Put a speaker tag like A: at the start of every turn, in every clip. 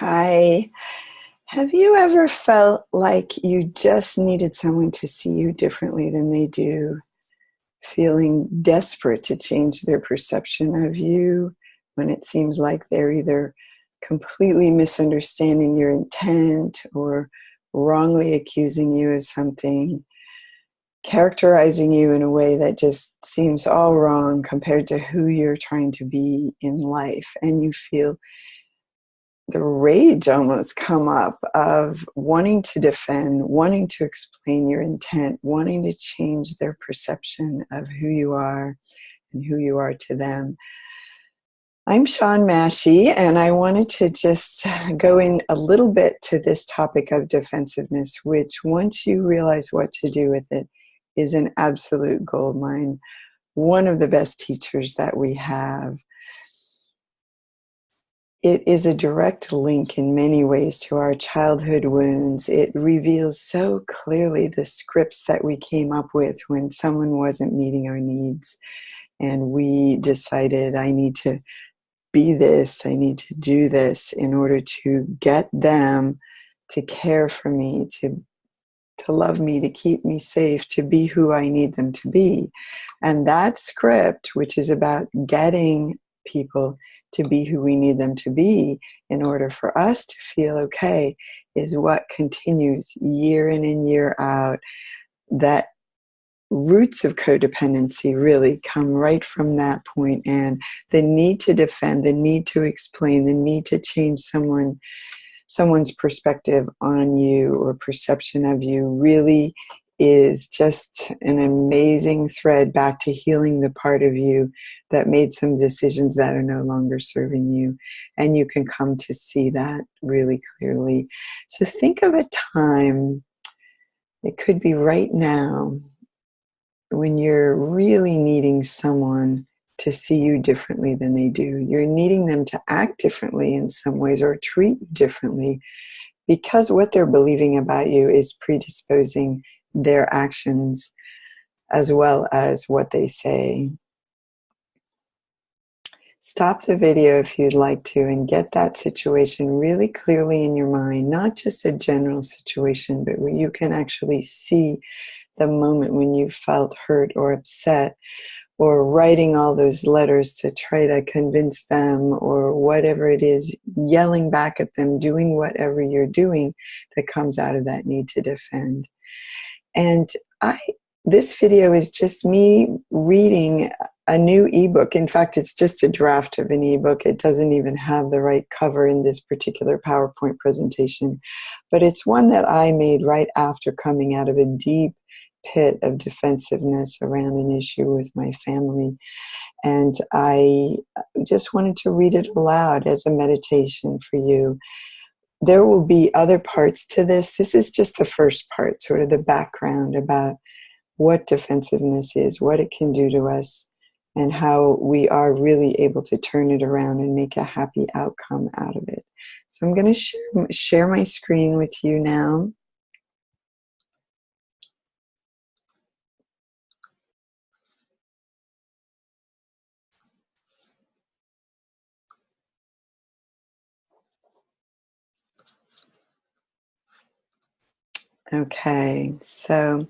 A: Hi. Have you ever felt like you just needed someone to see you differently than they do, feeling desperate to change their perception of you when it seems like they're either completely misunderstanding your intent or wrongly accusing you of something, characterizing you in a way that just seems all wrong compared to who you're trying to be in life, and you feel the rage almost come up of wanting to defend, wanting to explain your intent, wanting to change their perception of who you are and who you are to them? I'm Sean Massey, and I wanted to just go in a little bit to this topic of defensiveness, which once you realize what to do with it, is an absolute goldmine. One of the best teachers that we have. It is a direct link in many ways to our childhood wounds. It reveals so clearly the scripts that we came up with when someone wasn't meeting our needs. And we decided, I need to be this, I need to do this in order to get them to care for me, to love me, to keep me safe, to be who I need them to be. And that script, which is about getting people to be who we need them to be in order for us to feel okay, is what continues year in and year out. That roots of codependency really come right from that point, and the need to defend, the need to explain, the need to change someone's perspective on you or perception of you really is just an amazing thread back to healing the part of you that made some decisions that are no longer serving you. And you can come to see that really clearly. So think of a time, it could be right now, when you're really needing someone to see you differently than they do. You're needing them to act differently in some ways or treat you differently because what they're believing about you is predisposing their actions as well as what they say. Stop the video if you'd like to and get that situation really clearly in your mind, not just a general situation, but where you can actually see the moment when you felt hurt or upset, or writing all those letters to try to convince them, or whatever it is, yelling back at them, doing whatever you're doing that comes out of that need to defend. And this video is just me reading a new ebook. In fact, it's just a draft of an ebook. It doesn't even have the right cover in this particular PowerPoint presentation, but it's one that I made right after coming out of a deep pit of defensiveness around an issue with my family. And I just wanted to read it aloud as a meditation for you. There will be other parts to this. This is just the first part, sort of the background about what defensiveness is, what it can do to us, and how we are really able to turn it around and make a happy outcome out of it. So I'm going to share my screen with you now. Okay, so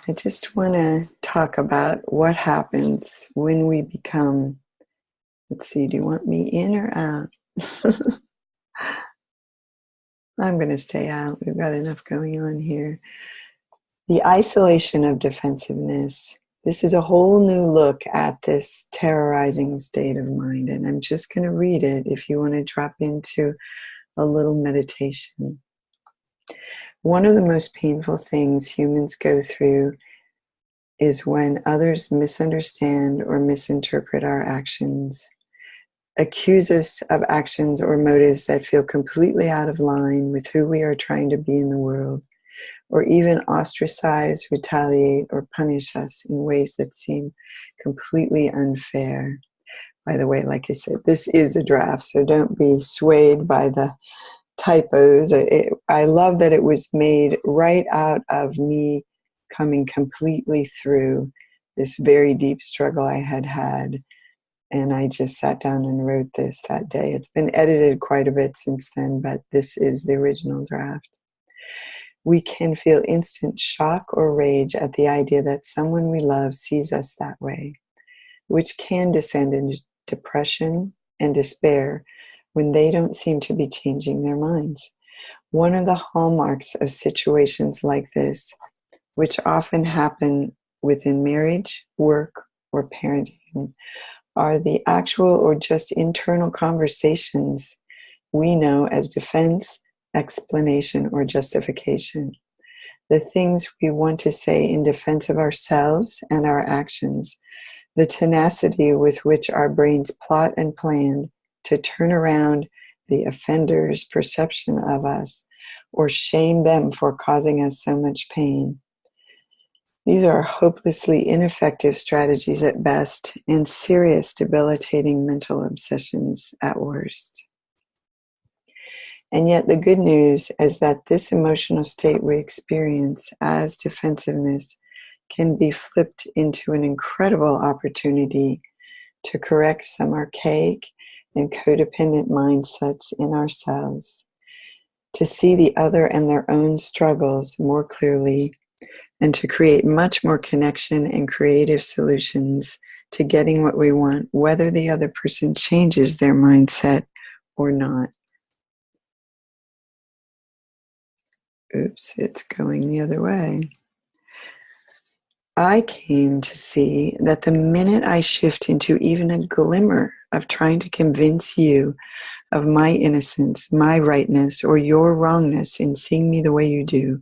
A: I just want to talk about what happens when we become, let's see, do you want me in or out? I'm going to stay out. We've got enough going on here. The isolation of defensiveness. This is a whole new look at this terrorizing state of mind. And I'm just going to read it if you want to drop into a little meditation. One of the most painful things humans go through is when others misunderstand or misinterpret our actions, accuse us of actions or motives that feel completely out of line with who we are trying to be in the world, or even ostracize, retaliate, or punish us in ways that seem completely unfair. By the way, like I said, this is a draft, so don't be swayed by the typos. I love that it was made right out of me coming completely through this very deep struggle I had And I just sat down and wrote this that day. It's been edited quite a bit since then, but this is the original draft. We can feel instant shock or rage at the idea that someone we love sees us that way, which can descend into depression and despair when they don't seem to be changing their minds. One of the hallmarks of situations like this, which often happen within marriage, work, or parenting, are the actual or just internal conversations we know as defense, explanation, or justification. The things we want to say in defense of ourselves and our actions, the tenacity with which our brains plot and plan to turn around the offender's perception of us or shame them for causing us so much pain. These are hopelessly ineffective strategies at best and serious debilitating mental obsessions at worst. And yet the good news is that this emotional state we experience as defensiveness can be flipped into an incredible opportunity to correct some archaic and codependent mindsets in ourselves, to see the other and their own struggles more clearly, and to create much more connection and creative solutions to getting what we want, whether the other person changes their mindset or not. Oops, it's going the other way. I came to see that the minute I shift into even a glimmer of trying to convince you of my innocence, my rightness, or your wrongness in seeing me the way you do,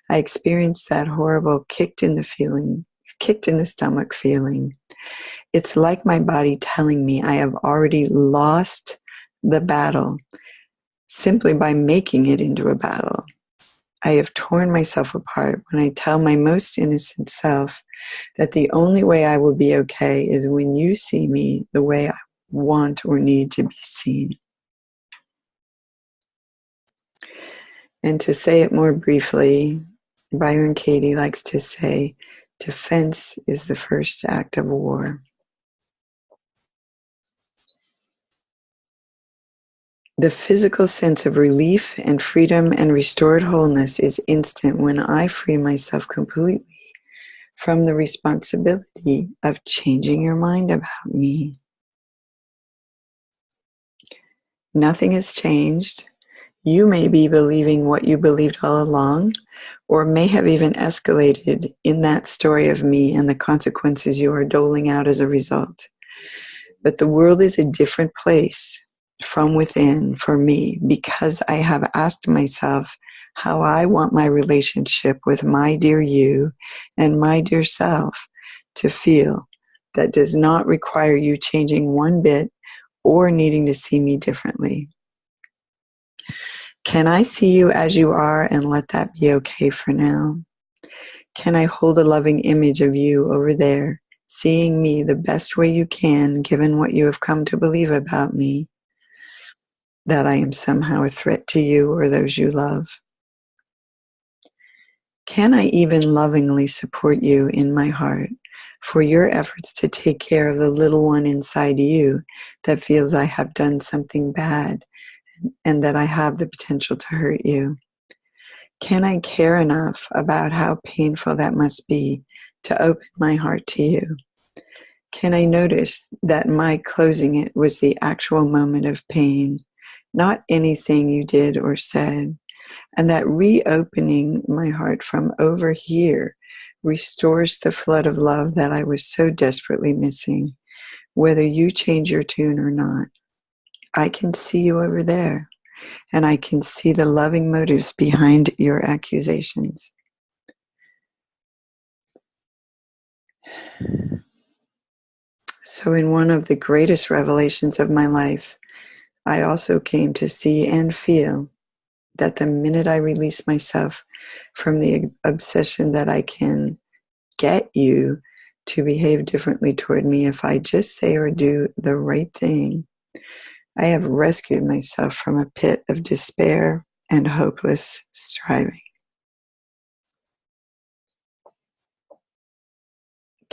A: I experienced that horrible kicked in the stomach feeling. It's like my body telling me I have already lost the battle simply by making it into a battle. I have torn myself apart when I tell my most innocent self that the only way I will be okay is when you see me the way I want or need to be seen. And to say it more briefly, Byron Katie likes to say, defense is the first act of war. The physical sense of relief and freedom and restored wholeness is instant when I free myself completely from the responsibility of changing your mind about me. Nothing has changed. You may be believing what you believed all along, or may have even escalated in that story of me and the consequences you are doling out as a result. But the world is a different place from within for me because I have asked myself how I want my relationship with my dear you and my dear self to feel that does not require you changing one bit or needing to see me differently. Can I see you as you are and let that be okay for now? Can I hold a loving image of you over there, seeing me the best way you can given what you have come to believe about me? That I am somehow a threat to you or those you love? Can I even lovingly support you in my heart for your efforts to take care of the little one inside you that feels I have done something bad and that I have the potential to hurt you? Can I care enough about how painful that must be to open my heart to you? Can I notice that my closing it was the actual moment of pain, not anything you did or said, and that reopening my heart from over here restores the flood of love that I was so desperately missing, whether you change your tune or not? I can see you over there, and I can see the loving motives behind your accusations. So in one of the greatest revelations of my life, I also came to see and feel that the minute I release myself from the obsession that I can get you to behave differently toward me if I just say or do the right thing, I have rescued myself from a pit of despair and hopeless striving.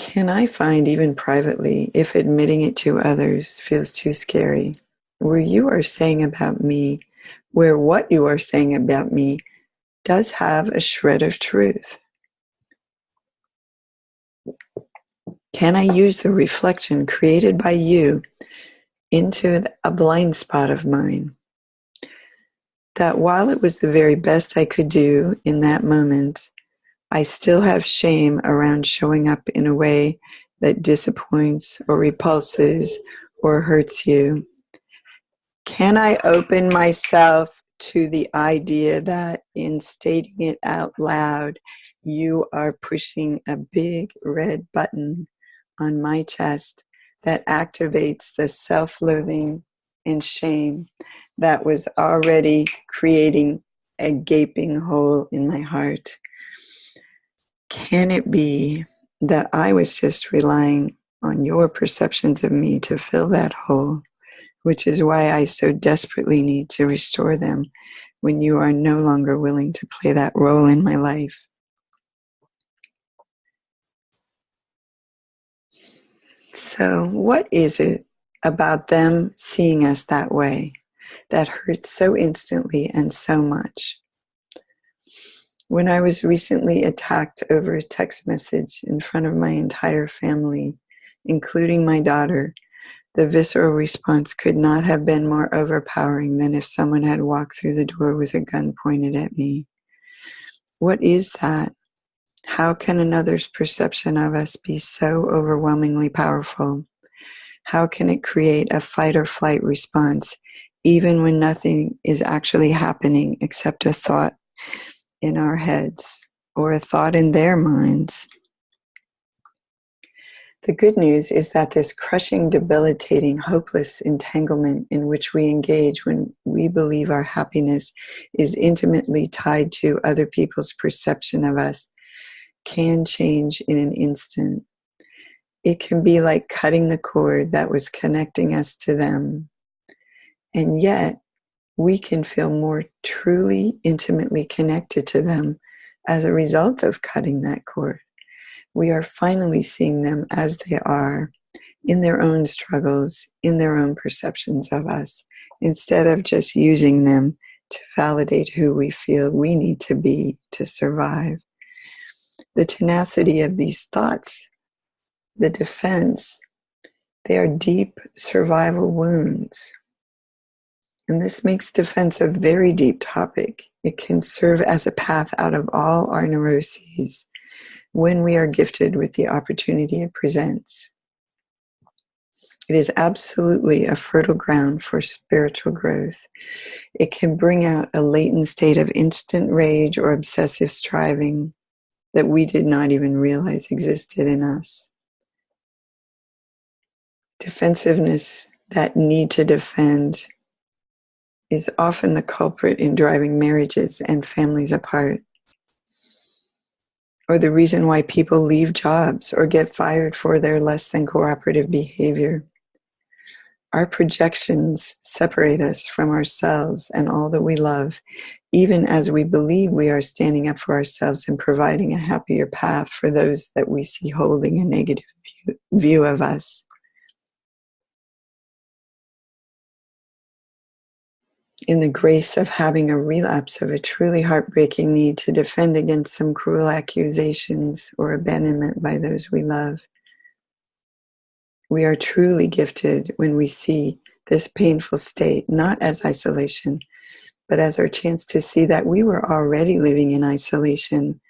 A: Can I find, even privately, if admitting it to others feels too scary, where you are saying about me, where what you are saying about me does have a shred of truth? Can I use the reflection created by you into a blind spot of mine? That while it was the very best I could do in that moment, I still have shame around showing up in a way that disappoints or repulses or hurts you. Can I open myself to the idea that in stating it out loud, you are pushing a big red button on my chest that activates the self-loathing and shame that was already creating a gaping hole in my heart? Can it be that I was just relying on your perceptions of me to fill that hole, which is why I so desperately need to restore them when you are no longer willing to play that role in my life? So, what is it about them seeing us that way that hurts so instantly and so much? When I was recently attacked over a text message in front of my entire family, including my daughter, the visceral response could not have been more overpowering than if someone had walked through the door with a gun pointed at me. What is that? How can another's perception of us be so overwhelmingly powerful? How can it create a fight or flight response, even when nothing is actually happening except a thought in our heads or a thought in their minds? The good news is that this crushing, debilitating, hopeless entanglement in which we engage when we believe our happiness is intimately tied to other people's perception of us can change in an instant. It can be like cutting the cord that was connecting us to them. And yet, we can feel more truly, intimately connected to them as a result of cutting that cord. We are finally seeing them as they are, in their own struggles, in their own perceptions of us, instead of just using them to validate who we feel we need to be to survive. The tenacity of these thoughts, the defense, they are deep survival wounds. And this makes defense a very deep topic. It can serve as a path out of all our neuroses when we are gifted with the opportunity it presents. It is absolutely a fertile ground for spiritual growth. It can bring out a latent state of instant rage or obsessive striving that we did not even realize existed in us. Defensiveness, that need to defend, is often the culprit in driving marriages and families apart, or the reason why people leave jobs or get fired for their less than cooperative behavior. Our projections separate us from ourselves and all that we love, even as we believe we are standing up for ourselves and providing a happier path for those that we see holding a negative view of us. In the grace of having a relapse of a truly heartbreaking need to defend against some cruel accusations or abandonment by those we love, we are truly gifted when we see this painful state not as isolation, but as our chance to see that we were already living in isolation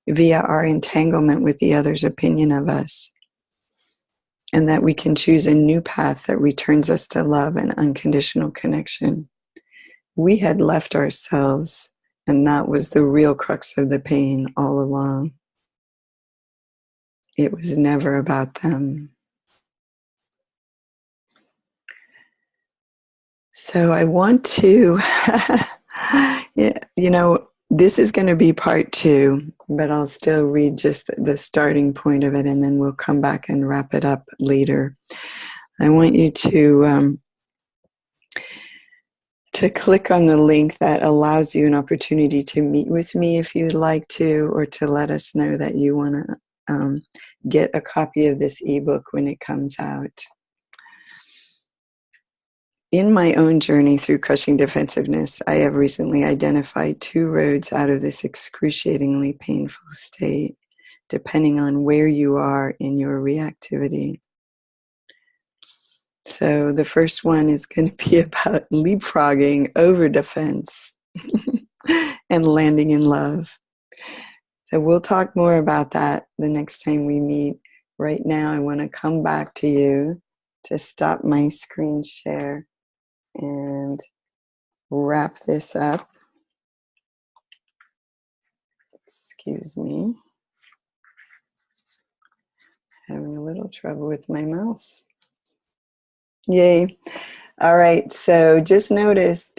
A: via our entanglement with the other's opinion of us, and that we can choose a new path that returns us to love and unconditional connection. We had left ourselves, and that was the real crux of the pain all along. It was never about them. So I want to, this is going to be part 2, but I'll still read just the starting point of it, and then we'll come back and wrap it up later. I want you to click on the link that allows you an opportunity to meet with me if you'd like to, or to let us know that you want to get a copy of this ebook when it comes out. In my own journey through crushing defensiveness, I have recently identified 2 roads out of this excruciatingly painful state, depending on where you are in your reactivity. So the first one is going to be about leapfrogging over defense and landing in love. So we'll talk more about that the next time we meet. Right now, I want to come back to you to stop my screen share and wrap this up. Excuse me. Having a little trouble with my mouse. Yay. All right, so just notice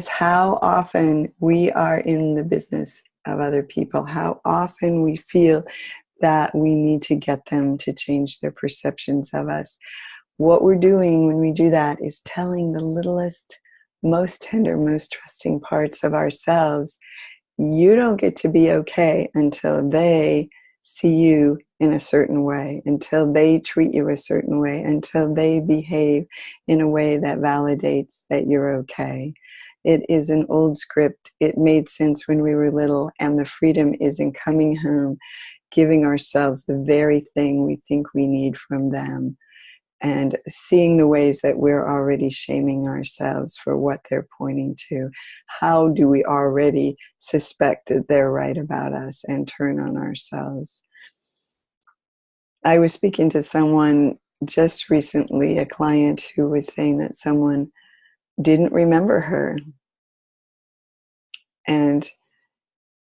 A: how often we are in the business of other people, how often we feel that we need to get them to change their perceptions of us. What we're doing when we do that is telling the littlest, most tender, most trusting parts of ourselves, you don't get to be okay until they see you in a certain way, until they treat you a certain way, until they behave in a way that validates that you're okay. It is an old script. It made sense when we were little, and the freedom is in coming home, giving ourselves the very thing we think we need from them, and seeing the ways that we're already shaming ourselves for what they're pointing to. How do we already suspect that they're right about us and turn on ourselves? I was speaking to someone just recently, a client who was saying that someone didn't remember her. And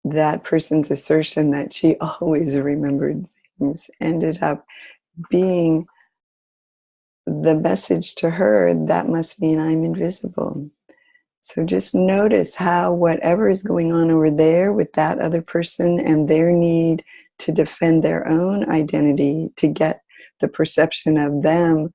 A: that person's assertion that she always remembered things ended up being the message to her, that must mean I'm invisible. So just notice how whatever is going on over there with that other person and their need to defend their own identity, to get the perception of them,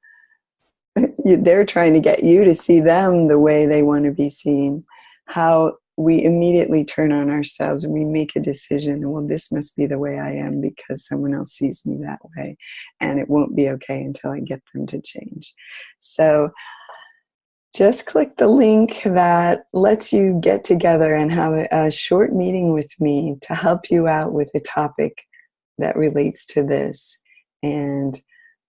A: they're trying to get you to see them the way they want to be seen. How we immediately turn on ourselves and we make a decision, well, this must be the way I am because someone else sees me that way, and it won't be okay until I get them to change. So just click the link that lets you get together and have a short meeting with me to help you out with a topic that relates to this. And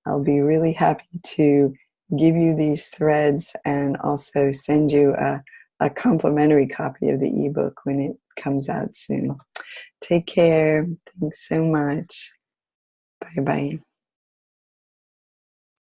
A: I'll be really happy to give you these threads and also send you a complimentary copy of the ebook when it comes out soon. Take care. Thanks so much. Bye-bye.